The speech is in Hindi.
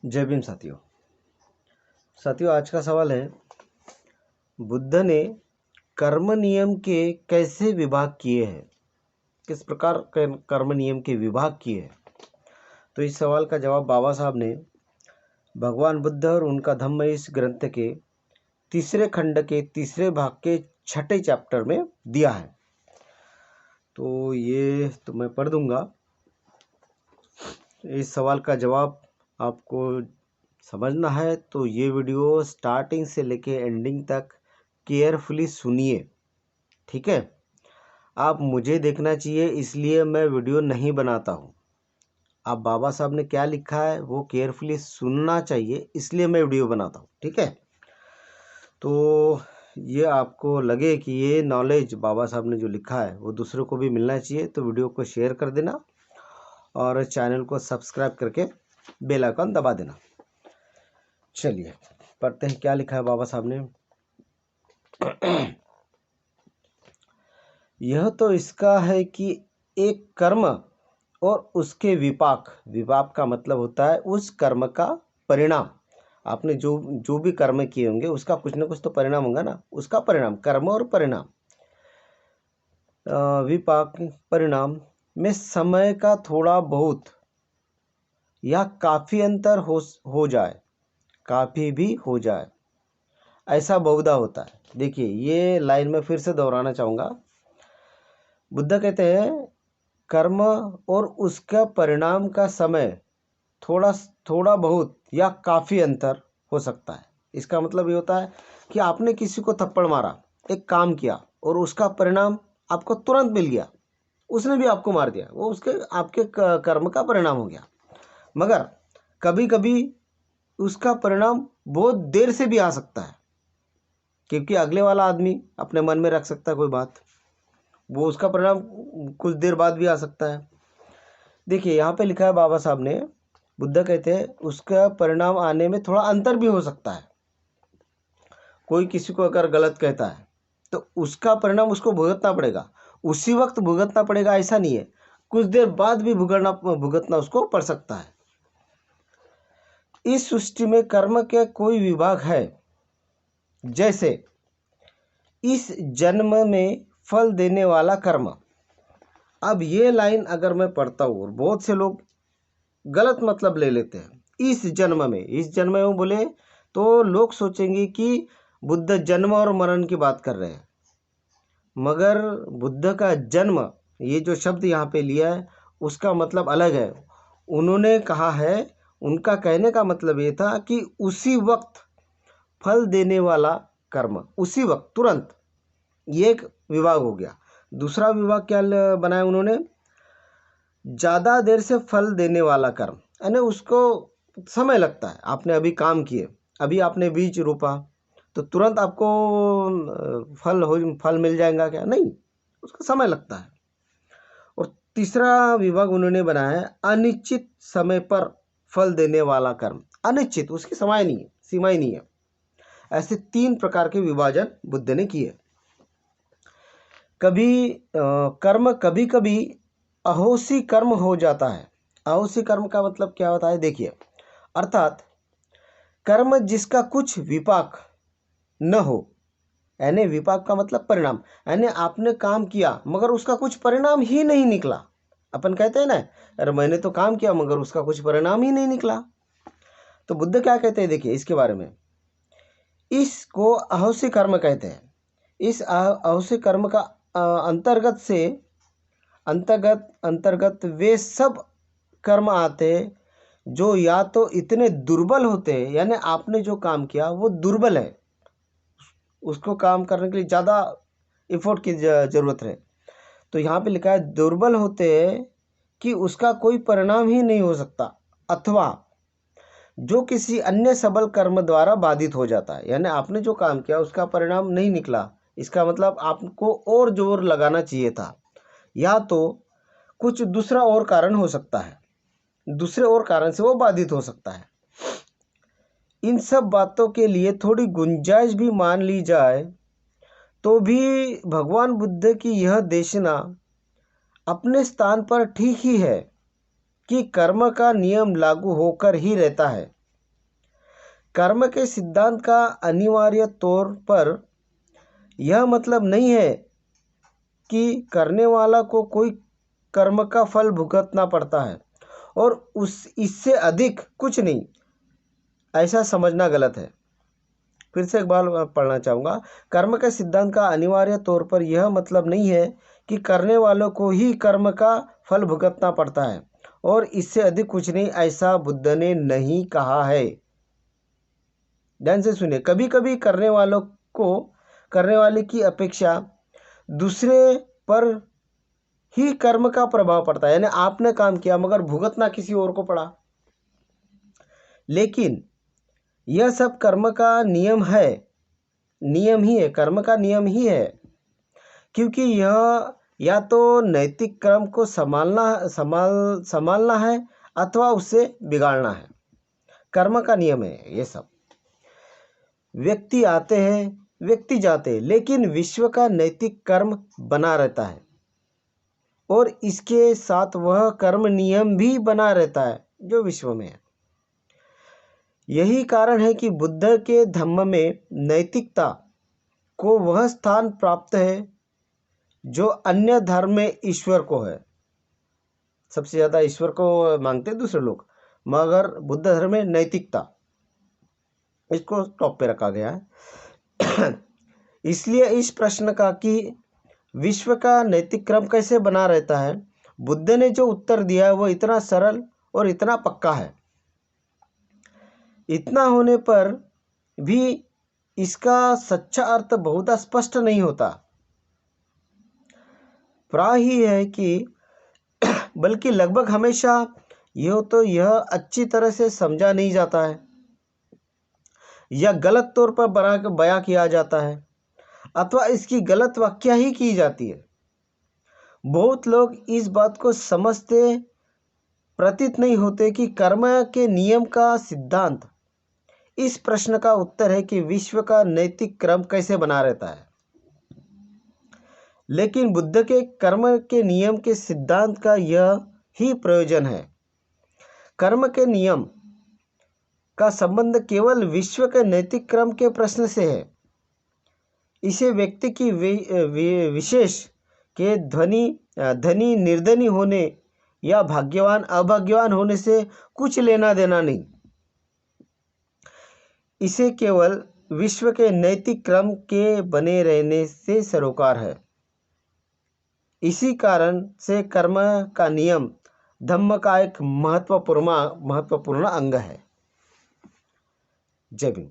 जय भीम साथियों। आज का सवाल है, बुद्ध ने कर्म नियम के कैसे विभाग किए हैं? किस प्रकार कर्म नियम के विभाग किए हैं? तो इस सवाल का जवाब बाबा साहब ने भगवान बुद्ध और उनका धम्म इस ग्रंथ के तीसरे खंड के तीसरे भाग के 6ठे चैप्टर में दिया है। तो ये तो मैं पढ़ दूंगा। इस सवाल का जवाब आपको समझना है तो ये वीडियो स्टार्टिंग से लेके एंडिंग तक केयरफुली सुनिए, ठीक है। आप मुझे देखना चाहिए, इसलिए मैं वीडियो नहीं बनाता हूँ। आप बाबा साहब ने क्या लिखा है वो केयरफुली सुनना चाहिए, इसलिए मैं वीडियो बनाता हूँ, ठीक है। तो ये आपको लगे कि ये नॉलेज बाबा साहब ने जो लिखा है वो दूसरों को भी मिलना चाहिए, तो वीडियो को शेयर कर देना और चैनल को सब्सक्राइब करके बेल आइकन दबा देना। चलिए पढ़ते हैं क्या लिखा है बाबा साहब ने। यह तो इसका है कि एक कर्म और उसके विपाक का मतलब होता है उस कर्म का परिणाम। आपने जो भी कर्म किए होंगे उसका कुछ ना कुछ तो परिणाम होगा ना, उसका परिणाम, कर्म और परिणाम, विपाक परिणाम में समय का थोड़ा बहुत या काफ़ी अंतर हो जाए, काफ़ी भी हो जाए, ऐसा बहुधा होता है। देखिए ये लाइन में फिर से दोहराना चाहूँगा। बुद्ध कहते हैं कर्म और उसका परिणाम का समय थोड़ा बहुत या काफ़ी अंतर हो सकता है। इसका मतलब ये होता है कि आपने किसी को थप्पड़ मारा, एक काम किया और उसका परिणाम आपको तुरंत मिल गया, उसने भी आपको मार दिया, वो आपके कर्म का परिणाम हो गया। मगर कभी कभी उसका परिणाम बहुत देर से भी आ सकता है, क्योंकि अगले वाला आदमी अपने मन में रख सकता है कोई बात, वो उसका परिणाम कुछ देर बाद भी आ सकता है। देखिए यहाँ पे लिखा है बाबा साहब ने, बुद्ध कहते हैं उसका परिणाम आने में थोड़ा अंतर भी हो सकता है। कोई किसी को अगर गलत कहता है तो उसका परिणाम उसको भुगतना पड़ेगा, उसी वक्त भुगतना पड़ेगा ऐसा नहीं है, कुछ देर बाद भी भुगतना उसको पड़ सकता है। इस सृष्टि में कर्म के कोई विभाग है, जैसे इस जन्म में फल देने वाला कर्म। अब ये लाइन अगर मैं पढ़ता हूँ और बहुत से लोग गलत मतलब ले लेते हैं, इस जन्म में बोले तो लोग सोचेंगे कि बुद्ध जन्म और मरण की बात कर रहे हैं, मगर बुद्ध का जन्म, ये जो शब्द यहाँ पे लिया है उसका मतलब अलग है। उन्होंने कहा है, उनका कहने का मतलब ये था कि उसी वक्त फल देने वाला कर्म, उसी वक्त तुरंत, ये एक विभाग हो गया। दूसरा विभाग क्या बनाया उन्होंने, ज़्यादा देर से फल देने वाला कर्म, यानी उसको समय लगता है। आपने अभी काम किए, अभी आपने बीज रोपा तो तुरंत आपको फल मिल जाएगा क्या? नहीं, उसका समय लगता है। और तीसरा विभाग उन्होंने बनाया है अनिश्चित समय पर फल देने वाला कर्म। अनिश्चित, उसकी सीमा ही नहीं है। ऐसे 3 प्रकार के विभाजन बुद्ध ने किए। कर्म कभी कभी अहोसी कर्म हो जाता है। अहोसी कर्म का मतलब क्या होता है? देखिए, अर्थात कर्म जिसका कुछ विपाक न हो, यानी विपाक का मतलब परिणाम, यानी आपने काम किया मगर उसका कुछ परिणाम ही नहीं निकला। अपन कहते हैं ना, अरे मैंने तो काम किया मगर उसका कुछ परिणाम ही नहीं निकला। तो बुद्ध क्या कहते हैं, देखिए इसके बारे में, इसको अहोसी कर्म कहते हैं। इस अहोसी कर्म का अंतर्गत वे सब कर्म आते हैं जो या तो इतने दुर्बल होते हैं, यानी आपने जो काम किया वो दुर्बल है, उसको काम करने के लिए ज़्यादा एफर्ट की ज़रूरत है। तो यहाँ पे लिखा है दुर्बल होते हैं कि उसका कोई परिणाम ही नहीं हो सकता, अथवा जो किसी अन्य सबल कर्म द्वारा बाधित हो जाता है, यानी आपने जो काम किया उसका परिणाम नहीं निकला, इसका मतलब आपको और जोर लगाना चाहिए था, या तो कुछ दूसरा और कारण हो सकता है, दूसरे और कारण से वो बाधित हो सकता है। इन सब बातों के लिए थोड़ी गुंजाइश भी मान ली जाए तो भी भगवान बुद्ध की यह देशना अपने स्थान पर ठीक ही है कि कर्म का नियम लागू होकर ही रहता है। कर्म के सिद्धांत का अनिवार्य तौर पर यह मतलब नहीं है कि करने वाला को कोई कर्म का फल भुगतना पड़ता है और इससे अधिक कुछ नहीं, ऐसा समझना गलत है। फिर से एक बार पढ़ना चाहूँगा। कर्म के सिद्धांत का अनिवार्य तौर पर यह मतलब नहीं है कि करने वालों को ही कर्म का फल भुगतना पड़ता है और इससे अधिक कुछ नहीं, ऐसा बुद्ध ने नहीं कहा है। ध्यान से सुनिए। कभी कभी करने वाले की अपेक्षा दूसरे पर ही कर्म का प्रभाव पड़ता है, यानी आपने काम किया मगर भुगतना किसी और को पड़ा। लेकिन यह सब कर्म का नियम ही है, कर्म का नियम ही है, क्योंकि यह या तो नैतिक कर्म को संभालना है अथवा उससे बिगाड़ना है। कर्म का नियम है ये सब। व्यक्ति आते हैं, व्यक्ति जाते हैं, लेकिन विश्व का नैतिक कर्म बना रहता है और इसके साथ वह कर्म नियम भी बना रहता है जो विश्व में है। यही कारण है कि बुद्ध के धम्म में नैतिकता को वह स्थान प्राप्त है जो अन्य धर्म में ईश्वर को है। सबसे ज़्यादा ईश्वर को मांगते हैं दूसरे लोग, मगर बुद्ध धर्म में नैतिकता, इसको टॉप पे रखा गया है। इसलिए इस प्रश्न का कि विश्व का नैतिक क्रम कैसे बना रहता है, बुद्ध ने जो उत्तर दिया है वो इतना सरल और इतना पक्का है। इतना होने पर भी इसका सच्चा अर्थ बहुत स्पष्ट नहीं होता। प्राय ही है कि बल्कि लगभग हमेशा यह अच्छी तरह से समझा नहीं जाता है या गलत तौर पर बयां किया जाता है अथवा इसकी गलत व्याख्या ही की जाती है। बहुत लोग इस बात को समझते प्रतीत नहीं होते कि कर्म के नियम का सिद्धांत इस प्रश्न का उत्तर है कि विश्व का नैतिक क्रम कैसे बना रहता है। लेकिन बुद्ध के कर्म के नियम के सिद्धांत का यह ही प्रयोजन है। कर्म के नियम का संबंध केवल विश्व के नैतिक क्रम के प्रश्न से है। इसे व्यक्ति की विशेष के धनी निर्धनी होने या भाग्यवान अभाग्यवान होने से कुछ लेना देना नहीं। इसे केवल विश्व के नैतिक क्रम के बने रहने से सरोकार है। इसी कारण से कर्म का नियम धम्म का एक महत्वपूर्ण अंग है। जय भीम।